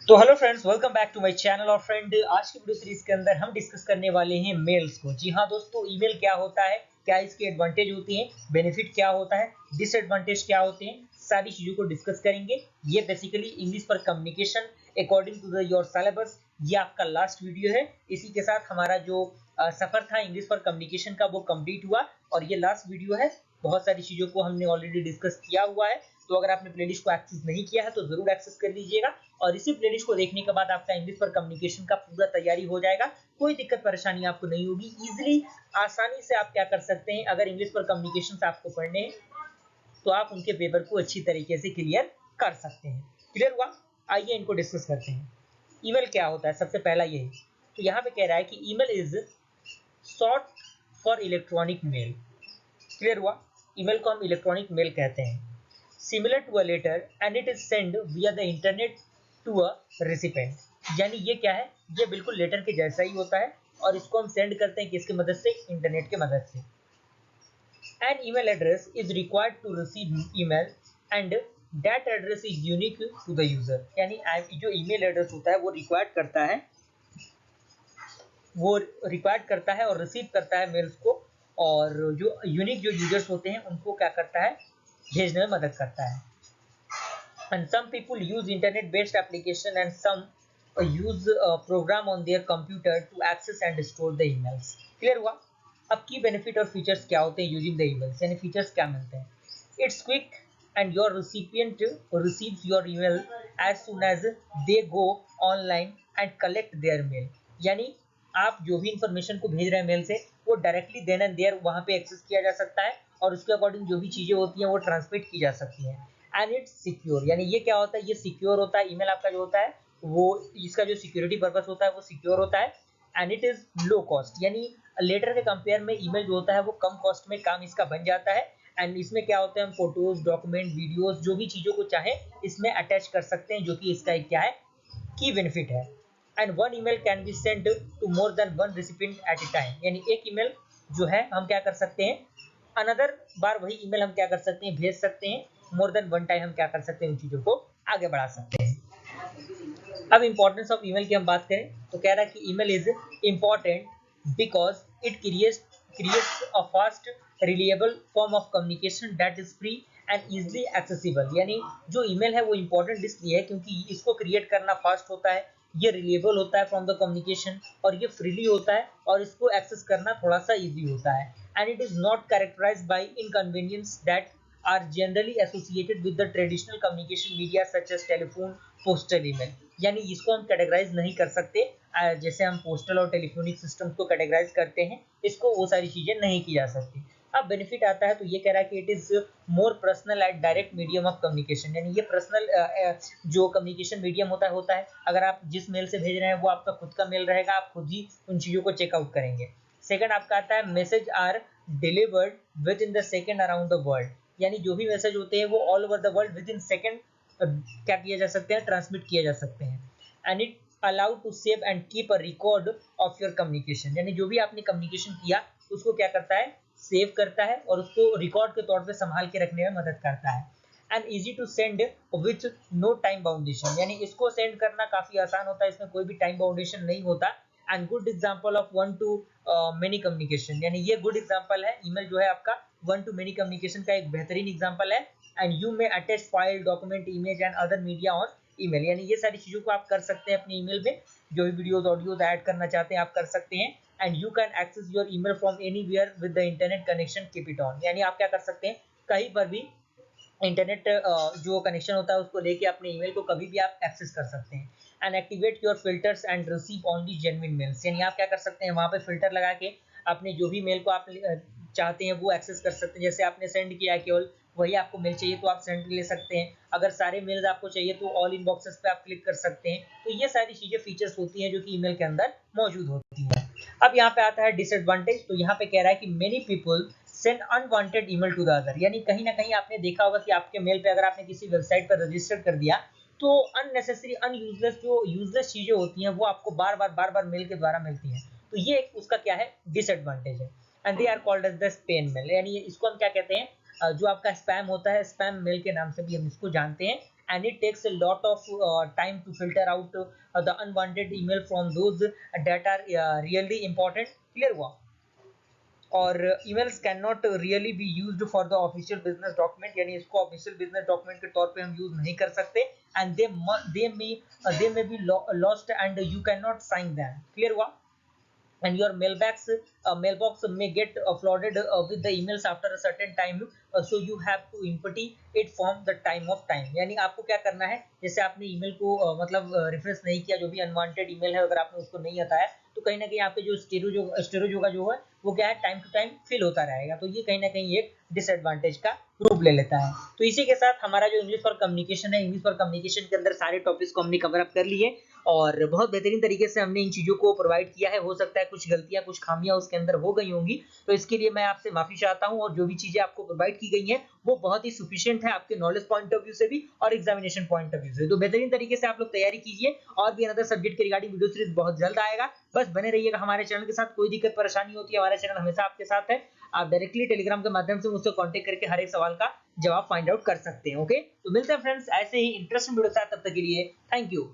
तो hello friends, welcome back to my channel. और friend, आज की वीडियो सीरीज के अंदर हम डिस्कस करने वाले हैं मेल्स को। जी हाँ दोस्तों, ईमेल क्या होता है, क्या इसके एडवांटेज होती हैं, बेनिफिट क्या होता है, डिसएडवांटेज क्या होते हैं, सारी चीज़ों को डिस्कस करेंगे। ये बेसिकली इंग्लिश पर communication according to the your syllabus, ये आपका लास्ट वीडियो है। इसी के साथ हमारा जो सफर था इंग्लिश पर कम्युनिकेशन का वो कंप्लीट हुआ और ये लास्ट वीडियो है। बहुत सारी चीज़ों को हमने ऑलरेडी डिस्कस किया हुआ है, तो अगर आपने प्लेलिस्ट को एक्सेस नहीं किया है तो जरूर एक्सेस कर लीजिएगा। और इसी प्लेलिस्ट को देखने के बाद आपका इंग्लिश पर कम्युनिकेशन का पूरा तैयारी हो जाएगा। कोई दिक्कत परेशानी आपको नहीं होगी। इजीली, आसानी से आप क्या कर सकते हैं, अगर इंग्लिश पर कम्युनिकेशन आपको पढ़ने हैं तो आप उनके पेपर को अच्छी तरीके से क्लियर कर सकते हैं। क्लियर हुआ? आइए इनको डिस्कस करते हैं। ईमेल क्या होता है, सबसे पहला यही। तो यहाँ पे कह रहा है कि email is short for electronic mail. Clear हुआ? ईमेल को हम इलेक्ट्रॉनिक मेल कहते हैं। Similar to a letter and it is send via the internet to a recipient. यानी ये क्या है, ये बिल्कुल लेटर के जैसा ही होता है और इसको हम सेंड करते हैं किसकी मदद से, इंटरनेट के मदद से। An email address is required to receive email and that address is unique to the user. यानी जो ईमेल एड्रेस होता है वो रिक्वायर्ड करता है और रिसीव करता है मेल्स को, और जो यूनिक जो यूजर्स होते हैं उनको क्या करता है, भेजने में मदद करता है। And some people use internet based application and some use program on their computer to access and store the emails। Clear हुआ? अब की बेनिफिट और फीचर्स क्या होते हैं यूजिंग द ईमेल्स, यानी फीचर्स क्या मिलते हैं। It's quick and your recipient receives your email as soon as they go online and collect their mail. यानी आप जो भी इंफॉर्मेशन को भेज रहे हैं मेल से, वो डायरेक्टली देन एंड देयर वहाँ पे एक्सेस किया जा सकता है और उसके अकॉर्डिंग जो भी चीज़ें होती हैं वो ट्रांसमिट की जा सकती हैं। एंड इट्स सिक्योर, यानी ये क्या होता है, ये सिक्योर होता है। ईमेल आपका जो होता है वो, इसका जो सिक्योरिटी पर्पस होता है वो सिक्योर होता है। And it is low cost, यानी लेटर के कंपेयर में ईमेल जो होता है वो कम कॉस्ट में काम इसका बन जाता है। एंड इसमें क्या होता है, हम फोटोज, डॉक्यूमेंट, वीडियोस, जो भी चीज़ों को चाहे इसमें अटैच कर सकते हैं, जो कि इसका एक क्या है, की बेनिफिट है। And one email can be send to more than one recipient at a time. यानी एक ईमेल जो है हम क्या कर सकते हैं, अनदर बार वही ईमेल हम क्या कर सकते हैं, भेज सकते हैं। मोर देन वन टाइम हम क्या कर सकते हैं, उन चीज़ों को आगे बढ़ा सकते हैं। अब इंपॉर्टेंस ऑफ ईमेल की हम बात करें तो कह रहा है कि email is important because it creates a fast reliable form of communication that is free and easily accessible. यानी जो ईमेल है वो इंपॉर्टेंट इसलिए है क्योंकि इसको क्रिएट करना फास्ट होता है, ये रिलेबल होता है फ्रॉम द कम्युनिकेशन, और ये फ्रीली होता है और इसको एक्सेस करना थोड़ा सा इजी होता है। And it is not characterised by inconvenience that are generally associated with the traditional communication media such as telephone, postal, email। यानी इसको हम कैटेगराइज नहीं कर सकते, जैसे हम पोस्टल और टेलीफोनिक सिस्टम्स को कैटेगराइज करते हैं, इसको वो सारी चीज़ें नहीं की जा सकती। अब बेनिफिट आता है तो ये कह रहा है कि it is more personal and direct medium of communication. यानी ये पर्सनल जो कम्युनिकेशन मीडियम होता है, अगर आप जिस मेल से भेज रहे हैं वो आपका खुद का मेल रहेगा, आप खुद ही उन चीज़ों को चेकआउट करेंगे। सेकंड आपका आता है message are delivered within the second around the world. यानी जो भी मैसेज होते हैं वो all over the world within second क्या किया जा सकते हैं, ट्रांसमिट किए जा सकते हैं। And it allow to save and keep a record of your communication. यानी जो भी आपने कम्युनिकेशन किया उसको क्या करता है, सेव करता है और उसको रिकॉर्ड के तौर पे संभाल के रखने में मदद करता है। And easy to send with no time boundation. यानी इसको सेंड करना काफ़ी आसान होता है, इसमें कोई भी टाइम बाउंडेशन नहीं होता। And good example of one two many communication. यानी ये गुड एग्जाम्पल है, ईमेल जो है आपका वन टू मेनी कम्युनिकेशन का एक बेहतरीन एग्जाम्पल है। एंड यू में attach file, document, image and other media on email. यानी ये सारी चीज़ों को आप कर सकते हैं अपने ईमेल में, जो भी वीडियोस ऑडियोज ऐड करना चाहते हैं आप कर सकते हैं। And you can access your email from anywhere with the internet connection, keep it on. यानी आप क्या कर सकते हैं, कहीं पर भी इंटरनेट जो कनेक्शन होता है उसको लेके अपने ईमेल को कभी भी आप एक्सेस कर सकते हैं। And activate your filters and receive only genuine mails. यानी आप क्या कर सकते हैं, वहाँ पे फिल्टर लगा के अपने जो भी मेल को आप चाहते हैं वो एक्सेस कर सकते हैं। जैसे आपने सेंड किया, केवल वही आपको मेल चाहिए तो आप सेंड ले सकते हैं। अगर सारे मेल्स आपको चाहिए तो ऑल इनबॉक्सेस पे आप क्लिक कर सकते हैं। तो ये सारी चीज़ें फीचर्स होती हैं जो कि ईमेल के अंदर मौजूद होती हैं। अब यहाँ पे आता है डिसएडवांटेज। तो यहाँ पे कह रहा है कि many people send unwanted email to the other. यानी कहीं ना कहीं आपने देखा होगा कि आपके मेल पे अगर आपने किसी वेबसाइट पर रजिस्टर कर दिया तो अननेसेसरी, अनयूजलेस जो यूजलेस चीज़ें होती हैं वो आपको बार बार मेल के द्वारा मिलती हैं। तो ये एक उसका क्या है, डिसएडवांटेज है। And they are called as the spam mail. यानी इसको हम क्या कहते हैं, जो आपका स्पैम होता है, स्पैम मेल के नाम से भी हम इसको जानते हैं। and it takes a lot of time to filter out the unwanted email from those that are really important. Clear हुआ? और emails cannot really be used for the official business document, यानी इसको official business document के तौर पे हम use नहीं कर सकते, and they may be lost and you cannot sign them. Clear हुआ? And your mailbox may get flooded with the emails after a certain time, so you have to empty it from the time of time. यानी आपको क्या करना है, जैसे आपने email को मतलब रिफ्रेश नहीं किया, जो भी अनवांटेड ईमेल है अगर आपने उसको नहीं हटाया, तो कहीं ना कहीं आपके जो स्टोरेज होगा जो है वो क्या है, टाइम टू टाइम फिल होता रहेगा, तो ये कहीं ना कहीं एक डिसएडवांटेज का रूप ले लेता है। तो इसी के साथ हमारा जो इंग्लिश फॉर कम्युनिकेशन है, इंग्लिश फॉर कम्युनिकेशन के अंदर सारे टॉपिक्स को हमने कवर अप कर लिए और बहुत बेहतरीन तरीके से हमने इन चीज़ों को प्रोवाइड किया है। हो सकता है कुछ गलतियां, कुछ खामियां उसके अंदर हो गई होंगी, तो इसके लिए मैं आपसे माफी चाहता हूं, और जो भी चीज़ें आपको प्रोवाइड की गई हैं वो बहुत ही सफिशिएंट है आपके नॉलेज पॉइंट ऑफ व्यू से भी और एग्जामिनेशन पॉइंट ऑफ व्यू से। तो बेहतरीन तरीके से आप लोग तैयारी कीजिए, और भी अनदर सब्जेक्ट के रिगार्डिंग वीडियो सीरीज बहुत जल्द आएगा। बस बने रहिएगा हमारे चैनल के साथ। कोई दिक्कत परेशानी होती है, हमारा चैनल हमेशा आपके साथ है। आप डायरेक्टली टेलीग्राम के माध्यम से मुझसे कांटेक्ट करके हर एक सवाल का जवाब फाइंड आउट कर सकते हैं। ओके, तो मिलते हैं फ्रेंड्स ऐसे ही इंटरेस्टिंग वीडियो के साथ, तब तक के लिए थैंक यू।